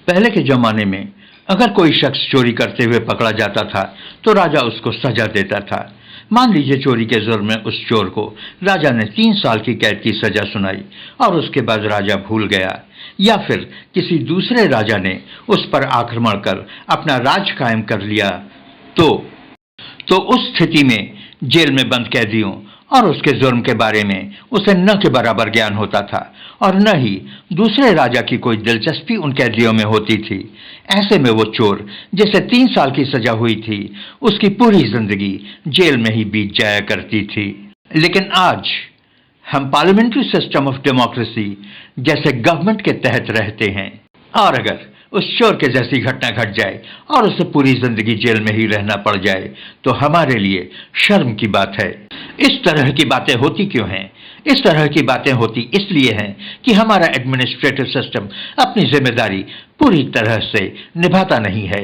पहले के जमाने में अगर कोई शख्स चोरी करते हुए पकड़ा जाता था तो राजा उसको सजा देता था। मान लीजिए चोरी के जुर्म में उस चोर को राजा ने 3 साल की कैद की सजा सुनाई और उसके बाद राजा भूल गया, या फिर किसी दूसरे राजा ने उस पर आक्रमण कर अपना राज कायम कर लिया, तो उस स्थिति में जेल में बंद कैदियों और उसके जुर्म के बारे में उसे न के बराबर ज्ञान होता था और न ही दूसरे राजा की कोई दिलचस्पी उन कैदियों में होती थी। ऐसे में वो चोर जिसे 3 साल की सजा हुई थी उसकी पूरी जिंदगी जेल में ही बीत जाया करती थी। लेकिन आज हम पार्लियामेंट्री सिस्टम ऑफ डेमोक्रेसी जैसे गवर्नमेंट के तहत रहते हैं, और अगर उस चोर के जैसी घटना घट जाए और उसे पूरी जिंदगी जेल में ही रहना पड़ जाए तो हमारे लिए शर्म की बात है। इस तरह की बातें होती क्यों हैं? इस तरह की बातें होती इसलिए हैं कि हमारा एडमिनिस्ट्रेटिव सिस्टम अपनी जिम्मेदारी पूरी तरह से निभाता नहीं है।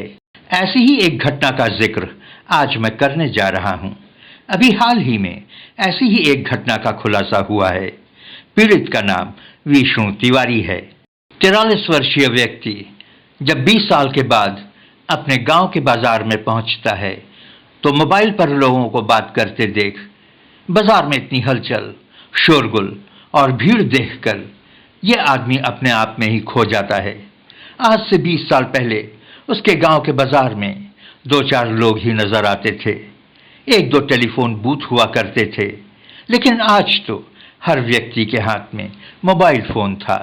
ऐसी ही एक घटना का जिक्र आज मैं करने जा रहा हूं। अभी हाल ही में ऐसी ही एक घटना का खुलासा हुआ है। पीड़ित का नाम विष्णु तिवारी है। 43 वर्षीय व्यक्ति जब 20 साल के बाद अपने गांव के बाजार में पहुंचता है तो मोबाइल पर लोगों को बात करते देख बाजार में इतनी हलचल, शोरगुल और भीड़ देखकर यह आदमी अपने आप में ही खो जाता है। आज से 20 साल पहले उसके गांव के बाजार में 2-4 लोग ही नजर आते थे, 1-2 टेलीफोन बूथ हुआ करते थे, लेकिन आज तो हर व्यक्ति के हाथ में मोबाइल फोन था।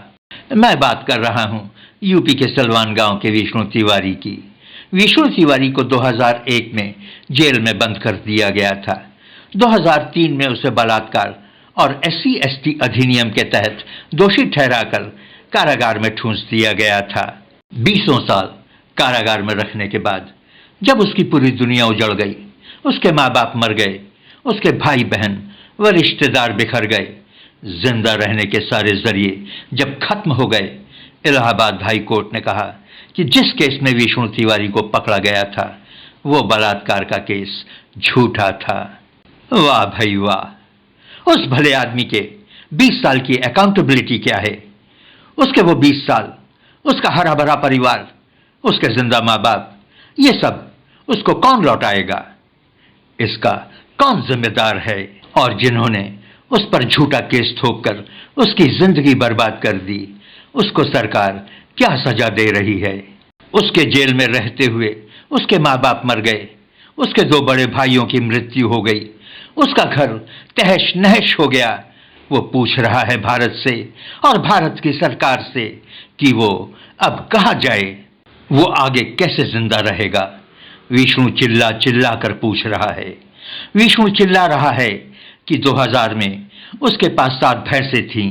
मैं बात कर रहा हूं यूपी के सलवान गांव के विष्णु तिवारी की। विष्णु तिवारी को 2001 में जेल में बंद कर दिया गया था। 2003 में उसे बलात्कार और SC/ST अधिनियम के तहत दोषी ठहराकर कारागार में ठूंस दिया गया था। 20 साल कारागार में रखने के बाद जब उसकी पूरी दुनिया उजड़ गई, उसके माँ बाप मर गए, उसके भाई बहन व रिश्तेदार बिखर गए, जिंदा रहने के सारे जरिए जब खत्म हो गए, इलाहाबाद हाई कोर्ट ने कहा कि जिस केस में विष्णु तिवारी को पकड़ा गया था वो बलात्कार का केस झूठा था। वाह भाई वाह! उस भले आदमी के 20 साल की अकाउंटेबिलिटी क्या है? उसके वो 20 साल, उसका हरा भरा परिवार, उसके जिंदा माँ बाप, ये सब उसको कौन लौटाएगा? इसका कौन जिम्मेदार है? और जिन्होंने उस पर झूठा केस ठोककर उसकी जिंदगी बर्बाद कर दी, उसको सरकार क्या सजा दे रही है? उसके जेल में रहते हुए उसके माँ बाप मर गए, उसके 2 बड़े भाइयों की मृत्यु हो गई, उसका घर तहस नहस हो गया। वो पूछ रहा है भारत से और भारत की सरकार से कि वो अब कहाँ जाए, वो आगे कैसे जिंदा रहेगा? विष्णु चिल्ला चिल्ला कर पूछ रहा है। विष्णु चिल्ला रहा है कि 2000 में उसके पास 7 भैंसें थीं,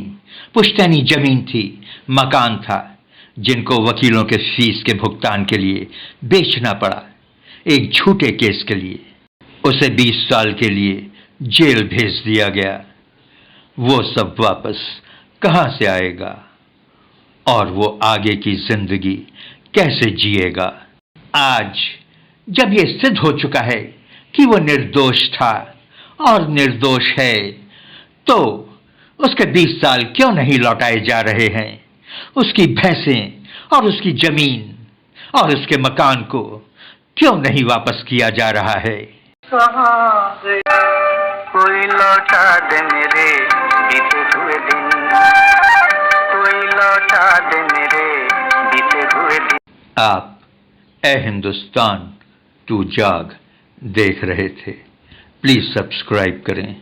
पुश्तैनी जमीन थी, मकान था, जिनको वकीलों के फीस के भुगतान के लिए बेचना पड़ा एक झूठे केस के लिए। उसे 20 साल के लिए जेल भेज दिया गया। वो सब वापस कहां से आएगा और वो आगे की जिंदगी कैसे जिएगा? आज जब ये सिद्ध हो चुका है कि वो निर्दोष था और निर्दोष है, तो उसके 20 साल क्यों नहीं लौटाए जा रहे हैं? उसकी भैंसें और उसकी जमीन और उसके मकान को क्यों नहीं वापस किया जा रहा है? कोई लौटा दे मेरे बीते हुए दिन, कोई लौटा दे मेरे बीते हुए दिन। आप ए हिंदुस्तान तू जाग देख रहे थे। प्लीज सब्सक्राइब करें।